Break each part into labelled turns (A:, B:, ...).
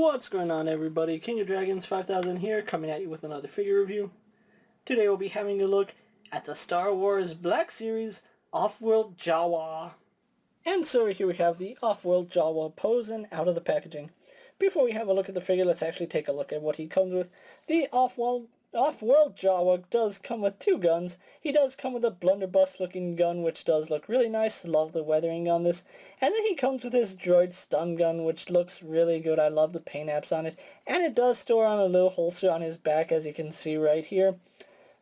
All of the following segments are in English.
A: What's going on, everybody? King of Dragons 5000 here, coming at you with another figure review. Today we'll be having a look at the Star Wars Black Series Offworld Jawa. And so here we have the Offworld Jawa posing out of the packaging. Before we have a look at the figure, let's actually take a look at what he comes with. The Offworld Jawa does come with two guns. He does come with a blunderbuss looking gun, which does look really nice. Love the weathering on this. And then he comes with his droid stun gun, which looks really good. I love the paint apps on it. And it does store on a little holster on his back, as you can see right here.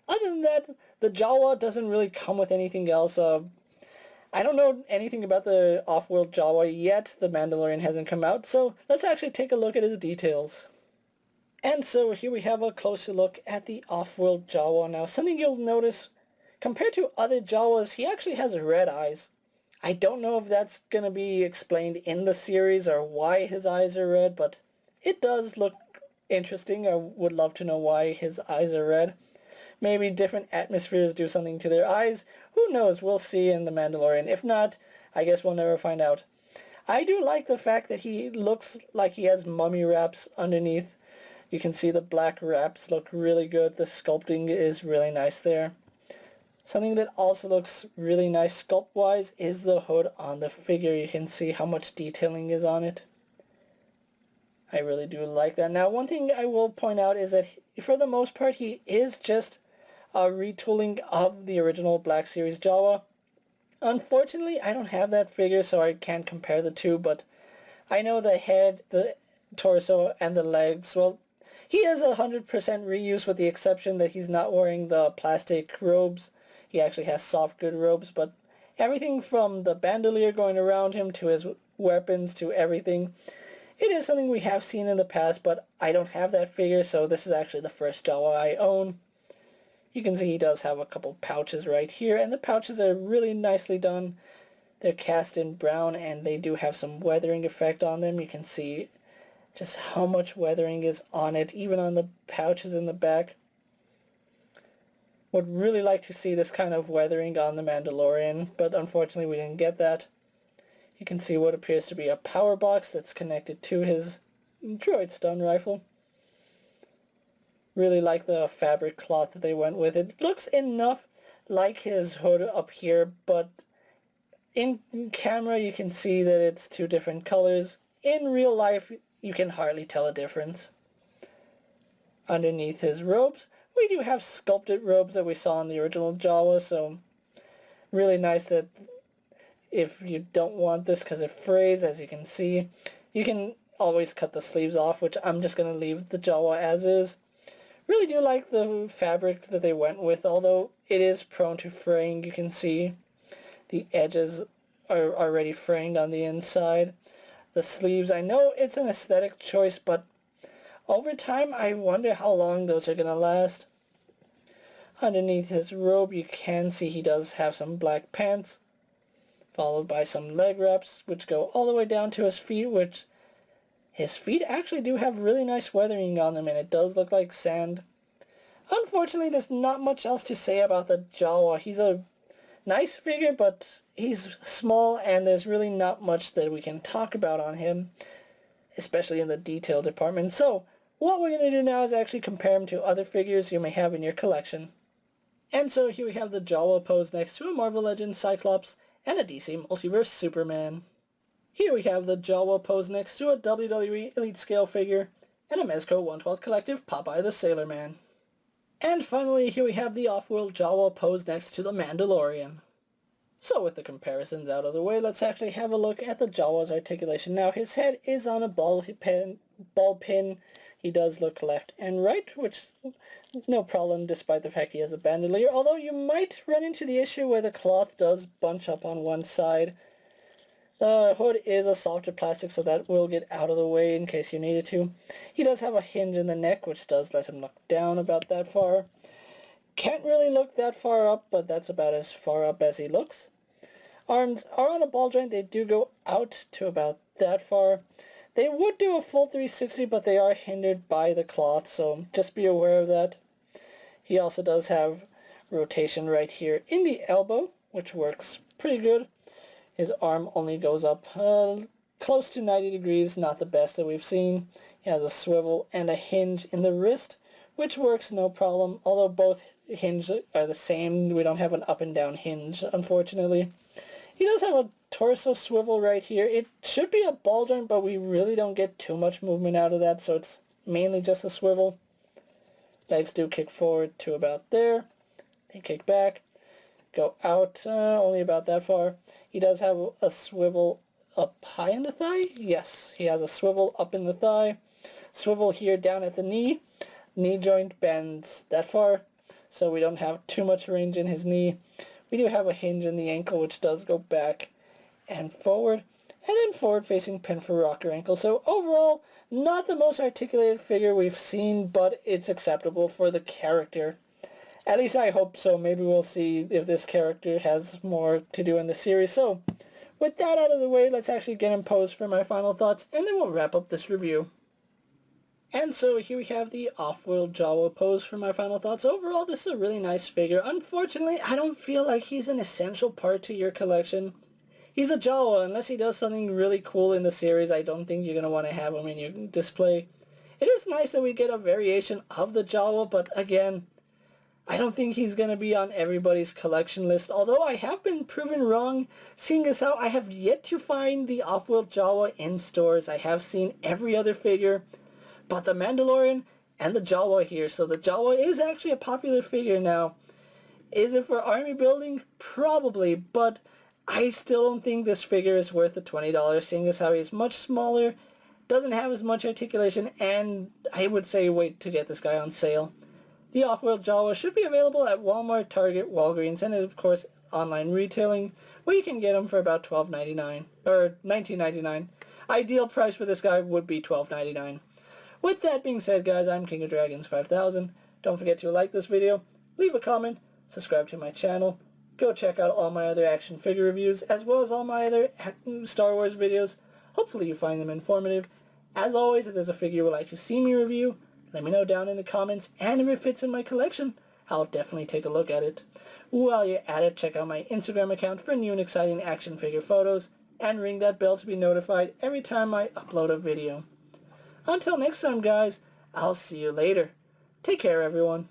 A: Other than that, the Jawa doesn't really come with anything else. I don't know anything about the Offworld Jawa yet. The Mandalorian hasn't come out, so let's actually take a look at his details. And so here we have a closer look at the Offworld Jawa. Now, something you'll notice, compared to other Jawas, he actually has red eyes. I don't know if that's going to be explained in the series or why his eyes are red, but it does look interesting. I would love to know why his eyes are red. Maybe different atmospheres do something to their eyes. Who knows? We'll see in The Mandalorian. If not, I guess we'll never find out. I do like the fact that he looks like he has mummy wraps underneath. You can see the black wraps look really good. The sculpting is really nice there. Something that also looks really nice sculpt-wise is the hood on the figure. You can see how much detailing is on it. I really do like that. Now, one thing I will point out is that for the most part, he is just a retooling of the original Black Series Jawa. Unfortunately, I don't have that figure, so I can't compare the two, but I know the head, the torso, and the legs, well, he is 100% reuse, with the exception that he's not wearing the plastic robes. He actually has soft good robes, but everything from the bandolier going around him to his weapons to everything, it is something we have seen in the past, but I don't have that figure, so this is actually the first Jawa I own. You can see he does have a couple pouches right here, and the pouches are really nicely done. They're cast in brown, and they do have some weathering effect on them. You can see just how much weathering is on it, even on the pouches in the back. Would really like to see this kind of weathering on the Mandalorian, but unfortunately we didn't get that. You can see what appears to be a power box that's connected to his droid stun rifle. Really like the fabric cloth that they went with. It looks enough like his hood up here, but in camera you can see that it's two different colors. In real life, you can hardly tell a difference. Underneath his robes, we do have sculpted robes that we saw in the original Jawa, so really nice that if you don't want this because it frays, as you can see, you can always cut the sleeves off, which I'm just going to leave the Jawa as is. Really do like the fabric that they went with, although it is prone to fraying. You can see the edges are already frayed on the inside. The sleeves, I know it's an aesthetic choice, but over time I wonder how long those are going to last. Underneath his robe you can see he does have some black pants, followed by some leg wraps which go all the way down to his feet, which his feet actually do have really nice weathering on them, and it does look like sand. Unfortunately, there's not much else to say about the Jawa. He's a nice figure, but he's small, and there's really not much that we can talk about on him, especially in the detail department. So, what we're going to do now is actually compare him to other figures you may have in your collection. And so here we have the Jawa posed next to a Marvel Legends Cyclops and a DC Multiverse Superman. Here we have the Jawa posed next to a WWE Elite Scale figure and a Mezco 1/12 Collective Popeye the Sailor Man. And finally, here we have the Offworld Jawa posed next to the Mandalorian. So with the comparisons out of the way, let's actually have a look at the Jawa's articulation. Now, his head is on a ball pin. He does look left and right, which no problem despite the fact he has a bandolier, although you might run into the issue where the cloth does bunch up on one side. The hood is a softer plastic, so that will get out of the way in case you needed to. He does have a hinge in the neck, which does let him look down about that far. Can't really look that far up, but that's about as far up as he looks. Arms are on a ball joint. They do go out to about that far. They would do a full 360, but they are hindered by the cloth, so just be aware of that. He also does have rotation right here in the elbow, which works pretty good. His arm only goes up close to 90 degrees, not the best that we've seen. He has a swivel and a hinge in the wrist, which works no problem, although both hinges are the same. We don't have an up and down hinge, unfortunately. He does have a torso swivel right here. It should be a ball joint, but we really don't get too much movement out of that, so it's mainly just a swivel. Legs do kick forward to about there. They kick back, go out only about that far. He does have a swivel up high in the thigh. Yes, he has a swivel up in the thigh. Swivel here down at the knee. Knee joint bends that far, so we don't have too much range in his knee. We do have a hinge in the ankle, which does go back and forward, and then forward facing pin for rocker ankle. So overall, not the most articulated figure we've seen, but it's acceptable for the character. At least I hope so. Maybe we'll see if this character has more to do in the series. So with that out of the way, let's actually get him posed for my final thoughts, and then we'll wrap up this review. And so here we have the Offworld Jawa pose for my final thoughts. Overall, this is a really nice figure. Unfortunately, I don't feel like he's an essential part to your collection. He's a Jawa. Unless he does something really cool in the series, I don't think you're going to want to have him in your display. It is nice that we get a variation of the Jawa, but again, I don't think he's going to be on everybody's collection list, although I have been proven wrong, seeing as how I have yet to find the Offworld Jawa in stores. I have seen every other figure but the Mandalorian and the Jawa here, so the Jawa is actually a popular figure now. Is it for army building? Probably, but I still don't think this figure is worth the $20, seeing as how he's much smaller, doesn't have as much articulation, and I would say wait to get this guy on sale. The Offworld Jawa should be available at Walmart, Target, Walgreens, and of course online retailing, where you can get them for about $12.99 or $19.99. Ideal price for this guy would be $12.99. With that being said, guys, I'm KingofDragons 5000. Don't forget to like this video, leave a comment, subscribe to my channel, go check out all my other action figure reviews, as well as all my other Star Wars videos. Hopefully you find them informative. As always, if there's a figure you would like to see me review, let me know down in the comments, and if it fits in my collection, I'll definitely take a look at it. While you're at it, check out my Instagram account for new and exciting action figure photos, and ring that bell to be notified every time I upload a video. Until next time, guys, I'll see you later. Take care, everyone.